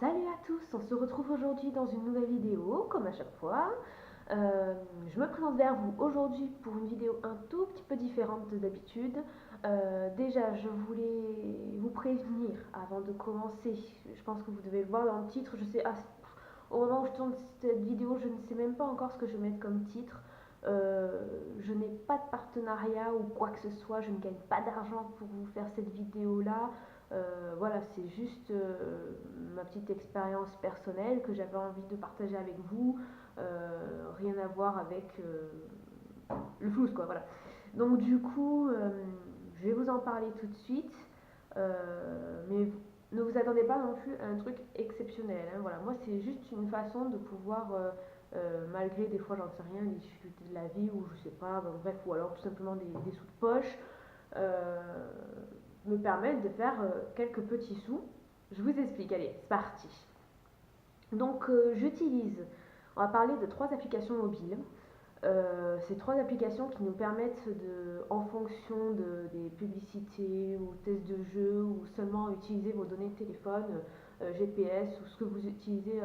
Salut à tous, on se retrouve aujourd'hui dans une nouvelle vidéo, comme à chaque fois. Je me présente vers vous aujourd'hui pour une vidéo un tout petit peu différente de d'habitude. Déjà, je voulais vous prévenir avant de commencer. Je pense que vous devez le voir dans le titre. Au moment où je tourne cette vidéo, je ne sais même pas encore ce que je vais mettre comme titre. Je n'ai pas de partenariat ou quoi que ce soit. Je ne gagne pas d'argent pour vous faire cette vidéo-là. Voilà, c'est juste ma petite expérience personnelle que j'avais envie de partager avec vous. Rien à voir avec le flouze, quoi. Voilà. Donc, du coup, je vais vous en parler tout de suite. Mais ne vous attendez pas non plus à un truc exceptionnel, hein. Voilà, moi, c'est juste une façon de pouvoir. Malgré des fois j'en sais rien, les difficultés de la vie ou je sais pas, bref, ou alors tout simplement des sous de poche, euh, me permettent de faire quelques petits sous. Je vous explique, allez, c'est parti. Donc on va parler de trois applications mobiles. Ces trois applications qui nous permettent en fonction des publicités ou tests de jeu ou seulement utiliser vos données de téléphone, GPS ou ce que vous utilisez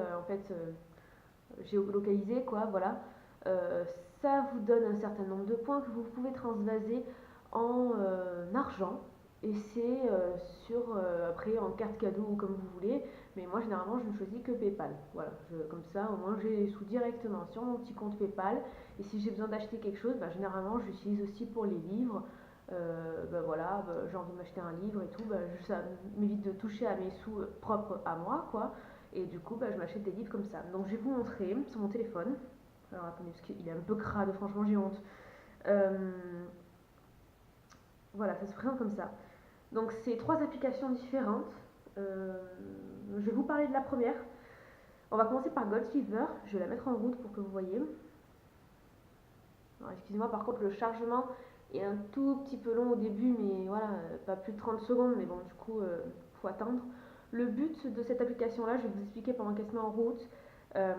géolocalisé, quoi, voilà. Euh, Ça vous donne un certain nombre de points que vous pouvez transvaser en argent. Et c'est après en carte cadeau ou comme vous voulez. Mais moi, généralement, je ne choisis que PayPal. Voilà, comme ça, au moins, j'ai les sous directement sur mon petit compte PayPal. Et si j'ai besoin d'acheter quelque chose, bah, généralement, j'utilise aussi pour les livres. Voilà, j'ai envie de m'acheter un livre et tout. Ça m'évite de toucher à mes sous propres à moi, quoi. Et du coup, je m'achète des livres comme ça. Donc, je vais vous montrer sur mon téléphone. Alors, attendez, parce qu'il est un peu crade, franchement, j'ai honte. Euh, voilà, ça se présente comme ça. Donc, c'est trois applications différentes. Je vais vous parler de la première. On va commencer par Gold Fever. Je vais la mettre en route pour que vous voyez. Excusez-moi, par contre, le chargement est un tout petit peu long au début, mais voilà, pas plus de 30 secondes, mais bon, du coup, faut attendre. Le but de cette application-là, je vais vous expliquer pendant qu'elle se met en route. Euh,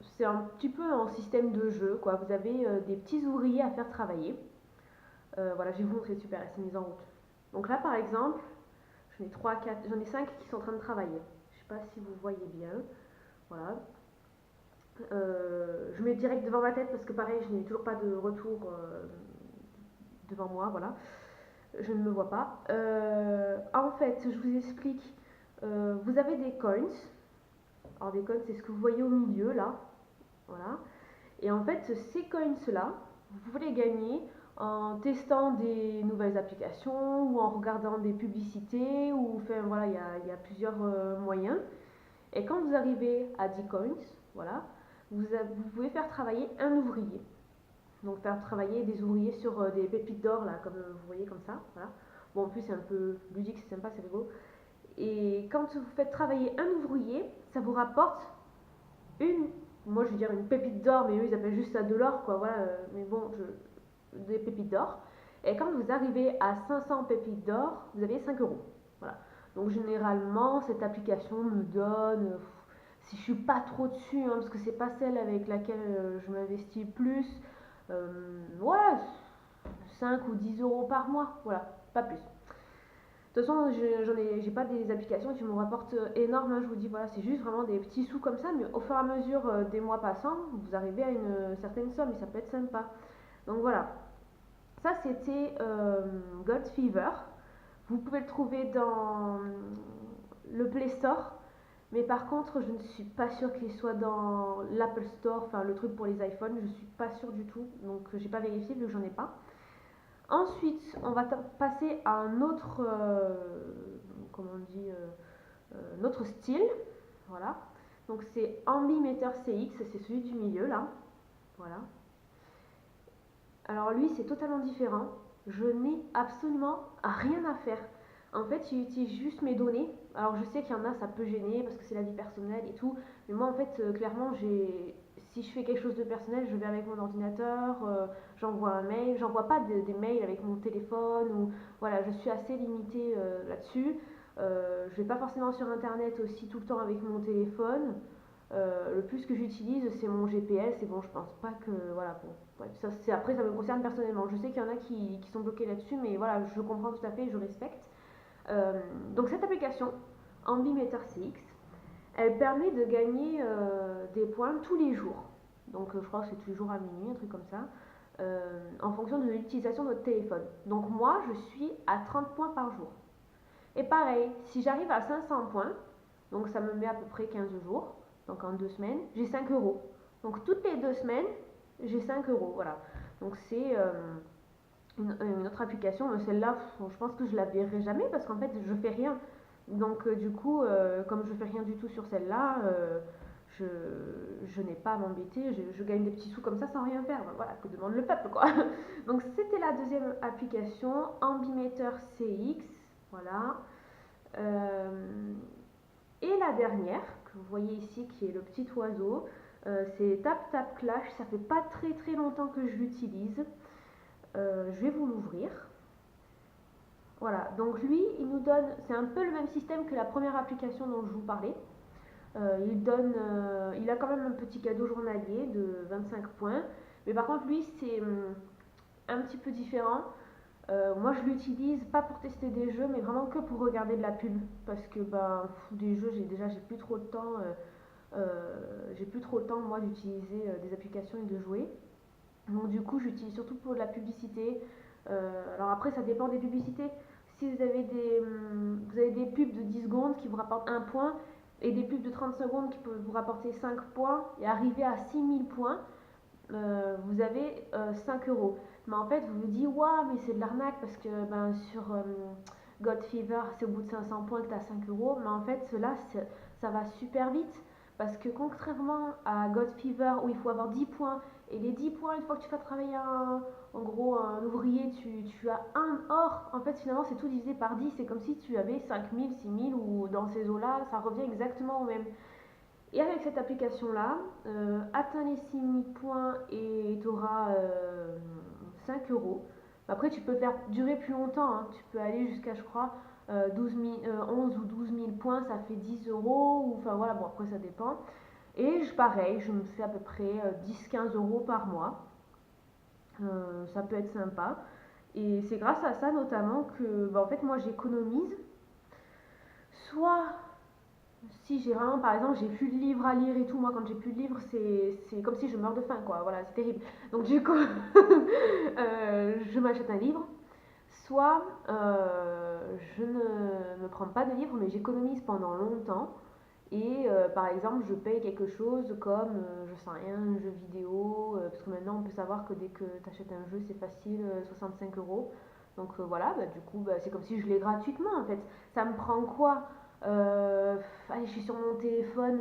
c'est un petit peu un système de jeu, quoi. Vous avez des petits ouvriers à faire travailler. Voilà, je vais vous montrer, super, elle s'est mise en route. Donc là, par exemple, j'en ai 5 qui sont en train de travailler. Je sais pas si vous voyez bien. Voilà. Je mets direct devant ma tête parce que pareil, je n'ai toujours pas de retour devant moi, voilà. Je ne me vois pas. En fait, je vous explique. Vous avez des coins. Alors des coins, c'est ce que vous voyez au milieu là, voilà. Et en fait, ces coins-là, vous pouvez les gagner en testant des nouvelles applications ou en regardant des publicités ou enfin voilà, il y a plusieurs moyens. Et quand vous arrivez à 10 coins, voilà, vous pouvez faire travailler un ouvrier. Donc faire travailler des ouvriers sur des pépites d'or là, comme vous voyez comme ça, voilà. Bon, en plus c'est un peu ludique, c'est sympa, c'est rigolo. Et quand vous faites travailler un ouvrier, ça vous rapporte une, moi je veux dire une pépite d'or, mais eux ils appellent juste ça de l'or, quoi, voilà, mais bon, des pépites d'or. Et quand vous arrivez à 500 pépites d'or, vous avez 5 euros. Voilà. Donc généralement, cette application me donne, si je suis pas trop dessus, hein, parce que c'est pas celle avec laquelle je m'investis le plus, ouais, 5 ou 10 euros par mois, voilà, pas plus. De toute façon, j'ai pas des applications qui me rapportent énorme, hein, je vous dis, voilà, c'est juste vraiment des petits sous comme ça, mais au fur et à mesure des mois passant, vous arrivez à une certaine somme et ça peut être sympa. Donc voilà, ça c'était God Fever. Vous pouvez le trouver dans le Play Store, mais par contre, je ne suis pas sûre qu'il soit dans l'Apple Store, enfin le truc pour les iPhones, je suis pas sûre du tout, donc j'ai pas vérifié vu que j'en ai pas. Ensuite, on va passer à un autre, comment on dit, notre style. Voilà. Donc c'est Ambimeter CX, c'est celui du milieu là. Voilà. Alors lui, c'est totalement différent. Je n'ai absolument rien à faire. En fait, il utilise juste mes données. Alors je sais qu'il y en a, ça peut gêner parce que c'est la vie personnelle et tout. Mais moi, en fait, clairement, si je fais quelque chose de personnel, je vais avec mon ordinateur, j'envoie un mail. J'envoie pas des mails avec mon téléphone. Ou voilà, je suis assez limitée là-dessus. Je vais pas forcément sur Internet aussi tout le temps avec mon téléphone. Le plus que j'utilise, c'est mon GPS et bon, je pense pas que voilà. Bon, ouais, après, ça me concerne personnellement. Je sais qu'il y en a qui sont bloqués là-dessus, mais voilà, je comprends tout à fait, je respecte. Donc cette application, Ambimeter CX, Elle permet de gagner des points tous les jours. Donc je crois que c'est tous les jours à minuit, un truc comme ça, en fonction de l'utilisation de votre téléphone. Donc moi, je suis à 30 points par jour. Et pareil, si j'arrive à 500 points, donc ça me met à peu près 15 jours, donc en 2 semaines, j'ai 5 euros. Donc toutes les 2 semaines, j'ai 5 euros, voilà. Donc c'est une autre application, mais celle-là, je pense que je la verrai jamais parce qu'en fait, je fais rien. Donc du coup, comme je fais rien du tout sur celle-là, je, je n'ai pas à m'embêter, je gagne des petits sous comme ça sans rien faire. Voilà, que demande le peuple, quoi. Donc c'était la deuxième application, Ambimeter CX, voilà. Euh, et la dernière, que vous voyez ici, qui est le petit oiseau, c'est Tap Tap Clash. Ça fait pas très très longtemps que je l'utilise. Je vais vous l'ouvrir. Voilà, donc lui, il nous donne, c'est un peu le même système que la première application dont je vous parlais. Il a quand même un petit cadeau journalier de 25 points. Mais par contre, lui, c'est un petit peu différent. Moi, je l'utilise pas pour tester des jeux, mais vraiment que pour regarder de la pub. Parce que des jeux, j'ai plus trop de temps. J'ai plus trop le temps, moi, d'utiliser des applications et de jouer. Donc du coup, j'utilise surtout pour de la publicité. Alors après, ça dépend des publicités. Si vous avez des pubs de 10 secondes qui vous rapportent 1 point et des pubs de 30 secondes qui peuvent vous rapporter 5 points et arriver à 6000 points, vous avez 5 euros. Mais en fait, vous vous dites, waouh, mais c'est de l'arnaque parce que sur God Fever, c'est au bout de 500 points que tu as 5 euros. Mais en fait, cela, ça va super vite. Parce que contrairement à God Fever où il faut avoir 10 points, et les 10 points, une fois que tu fais travailler en gros un ouvrier, tu as un or. En fait, finalement, c'est tout divisé par 10. C'est comme si tu avais 5000, 6000 ou dans ces eaux-là, ça revient exactement au même. Et avec cette application-là, atteins les 6000 points et tu auras 5 euros. Après, tu peux le faire durer plus longtemps, hein. Tu peux aller jusqu'à, je crois, 11 ou 12 000 points, ça fait 10 euros. Ou, enfin voilà, bon, après, ça dépend. Et pareil, je me fais à peu près 10-15 euros par mois. Ça peut être sympa. Et c'est grâce à ça notamment que, en fait, moi, j'économise. Soit si j'ai vraiment, par exemple, j'ai plus de livres à lire et tout, moi quand j'ai plus de livres, c'est comme si je meurs de faim, quoi. Voilà, c'est terrible. Donc du coup, je m'achète un livre. Soit je ne me prends pas de livre, mais j'économise pendant longtemps. Et par exemple, je paye quelque chose comme, je sais rien, un jeu vidéo, parce que maintenant on peut savoir que dès que tu achètes un jeu, c'est facile, 65 euros. Donc voilà, du coup, c'est comme si je l'ai gratuitement en fait. Ça me prend quoi? Allez, je suis sur mon téléphone.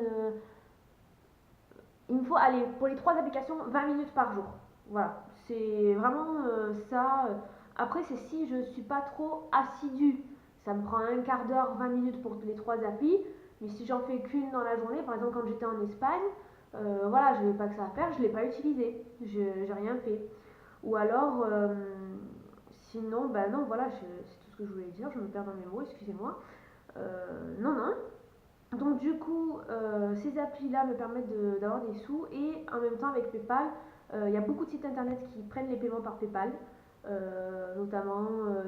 Il me faut, allez, pour les trois applications, 20 minutes par jour. Voilà, c'est vraiment ça. Après, c'est si je ne suis pas trop assidue. Ça me prend un quart d'heure, 20 minutes pour les trois applis. Mais si j'en fais qu'une dans la journée, par exemple quand j'étais en Espagne, voilà, je n'avais pas que ça à faire, je ne l'ai pas utilisé. Je n'ai rien fait. Ou alors, sinon, non, voilà, c'est tout ce que je voulais dire. Je me perds dans mes mots, excusez-moi. Non, non. Donc du coup, ces applis-là me permettent d'avoir des sous et en même temps avec PayPal, il y a beaucoup de sites internet qui prennent les paiements par PayPal, notamment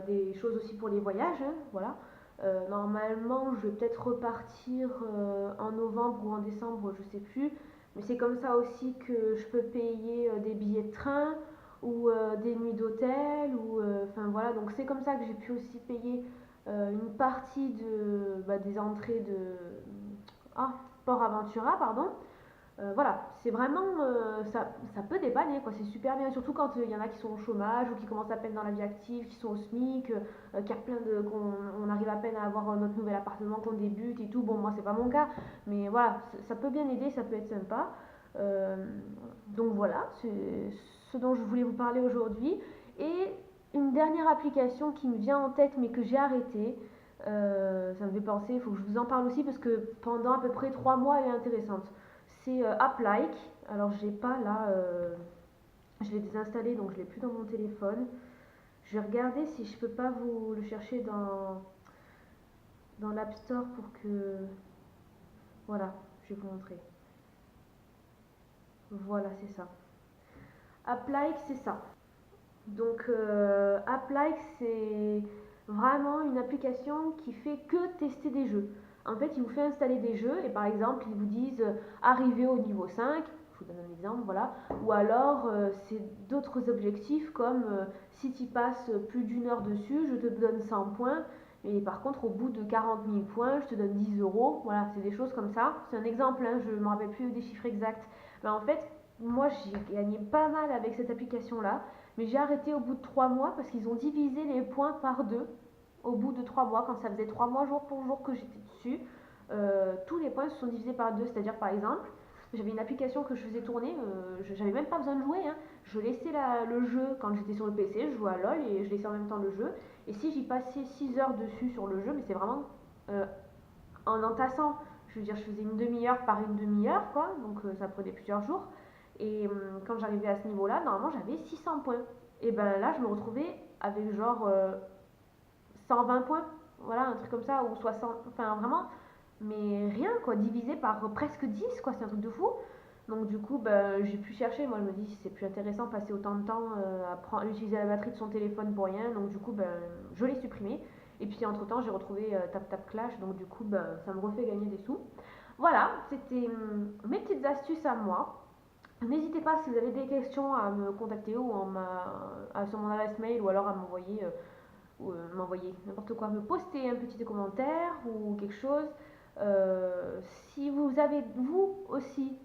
des choses aussi pour les voyages, hein, voilà. Normalement, je vais peut-être repartir en novembre ou en décembre, je sais plus, mais c'est comme ça aussi que je peux payer des billets de train ou des nuits d'hôtel ou enfin voilà, donc c'est comme ça que j'ai pu aussi payer une partie des entrées de Port Aventura, pardon. Voilà, c'est vraiment ça peut dépanner quoi, c'est super bien, surtout quand il y en a qui sont au chômage ou qui commencent à peine dans la vie active, qui sont au SMIC, qui qu'on arrive à peine à avoir notre nouvel appartement, qu'on débute et tout. Bon, moi c'est pas mon cas, mais voilà, ça peut bien aider, ça peut être sympa. Euh, donc voilà, c'est ce dont je voulais vous parler aujourd'hui. Et une dernière application qui me vient en tête mais que j'ai arrêtée, ça me fait penser, il faut que je vous en parle aussi parce que pendant à peu près 3 mois elle est intéressante. C'est AppLike. Alors j'ai pas là, je l'ai désinstallé donc je l'ai plus dans mon téléphone. Je vais regarder si je peux pas vous le chercher dans l'App Store pour que. Voilà, je vais vous montrer. Voilà, c'est ça. AppLike, c'est ça. Donc AppLike, c'est vraiment une application qui fait que tester des jeux. En fait, il vous fait installer des jeux et par exemple, ils vous disent arriver au niveau 5, je vous donne un exemple, voilà, ou alors c'est d'autres objectifs comme si tu passes plus d'une heure dessus, je te donne 100 points, et par contre, au bout de 40 000 points, je te donne 10 euros, voilà, c'est des choses comme ça. C'est un exemple, hein, je ne me rappelle plus des chiffres exacts. Mais en fait, moi j'ai gagné pas mal avec cette application-là, mais j'ai arrêté au bout de 3 mois parce qu'ils ont divisé les points par deux au bout de 3 mois, quand ça faisait 3 mois jour pour jour que j'étais dessus, tous les points se sont divisés par deux. C'est-à-dire, par exemple, j'avais une application que je faisais tourner, j'avais même pas besoin de jouer, hein. Je laissais le jeu quand j'étais sur le PC, je jouais à LoL et je laissais en même temps le jeu. Et si j'y passais 6 heures dessus sur le jeu, mais c'est vraiment euh, en entassant, je veux dire, je faisais une demi-heure par une demi-heure, quoi, donc ça prenait plusieurs jours. Et quand j'arrivais à ce niveau-là, normalement j'avais 600 points. Et ben là, je me retrouvais avec genre 120 points, voilà, un truc comme ça, ou 60, enfin vraiment, mais rien quoi, divisé par presque 10 quoi, c'est un truc de fou. Donc du coup, bah, j'ai pu chercher, moi je me dis c'est plus intéressant de passer autant de temps à utiliser la batterie de son téléphone pour rien, donc du coup, bah, je l'ai supprimé. Et puis entre temps, j'ai retrouvé Tap Tap Clash, donc du coup, bah, ça me refait gagner des sous. Voilà, c'était mes petites astuces à moi. N'hésitez pas si vous avez des questions à me contacter ou sur mon adresse mail ou alors à m'envoyer m'envoyer n'importe quoi, me poster un petit commentaire ou quelque chose. Si vous avez vous aussi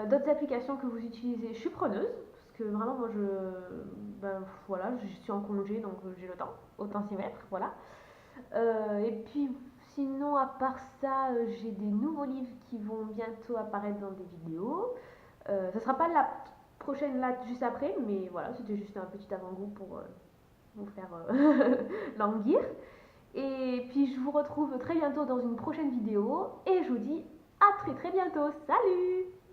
d'autres applications que vous utilisez, je suis preneuse parce que vraiment moi ben voilà, je suis en congé donc j'ai le temps, autant s'y mettre, voilà. Et puis sinon à part ça, j'ai des nouveaux livres qui vont bientôt apparaître dans des vidéos. Ça sera pas la prochaine là juste après, mais voilà, c'était juste un petit avant-goût pour vous faire languir. Et puis je vous retrouve très bientôt dans une prochaine vidéo et je vous dis à très très bientôt. Salut!